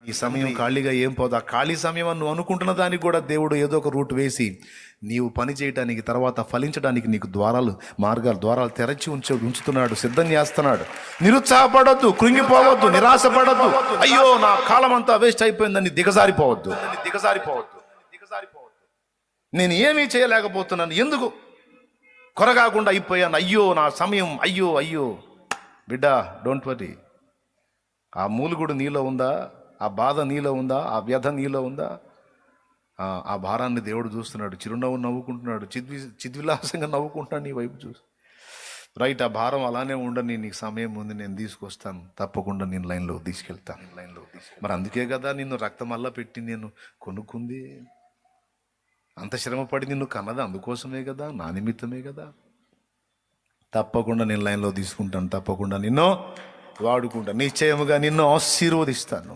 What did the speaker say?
ఈ సమయం ఖాళీగా ఏం పోదు. ఆ ఖాళీ సమయం అని నువ్వు అనుకుంటున్న దానికి కూడా దేవుడు ఏదో ఒక రూట్ వేసి నీవు పని చేయటానికి, తర్వాత ఫలించడానికి నీకు ద్వారాలు తెరచి ఉంచుతున్నాడు, సిద్ధం చేస్తున్నాడు. నిరుత్సాహపడొద్దు, కృంగిపోవద్దు, నిరాశపడొద్దు. అయ్యో నా కాలం అంతా వేస్ట్ అయిపోయిందని దిగజారిపోవద్దు. నేను ఏమీ చేయలేకపోతున్నాను, ఎందుకు కొరగాకుండా అయిపోయాను, అయ్యో నా సమయం, అయ్యో అయ్యో. బిడ్డ, డోంట్ వరీ. ఆ మూలుగుడు నీలో ఉందా? ఆ బాధ నీలో ఉందా? ఆ వ్యధ నీలో ఉందా? ఆ భారాన్ని దేవుడు చూస్తున్నాడు, చిరునవ్వు నవ్వుకుంటున్నాడు, చిద్విలాసంగా నవ్వుకుంటున్నాడు నీ వైపు చూసి. రైట్, ఆ భారం అలానే ఉండని, నీకు సమయం ఉంది, నేను తీసుకొస్తాను, తప్పకుండా నేను లైన్లో తీసుకెళ్తాను. మరి అందుకే కదా నిన్ను రక్తమల్లా పెట్టి నేను కొనుక్కుంది, అంత శ్రమపడి నిన్ను కన్నది అందుకోసమే కదా, నా నిమిత్తమే కదా. తప్పకుండా నేను లైన్లో తీసుకుంటాను, తప్పకుండా నిన్ను వాడుకుంటాను, నిశ్చయముగా నిన్ను ఆశీర్వదిస్తాను.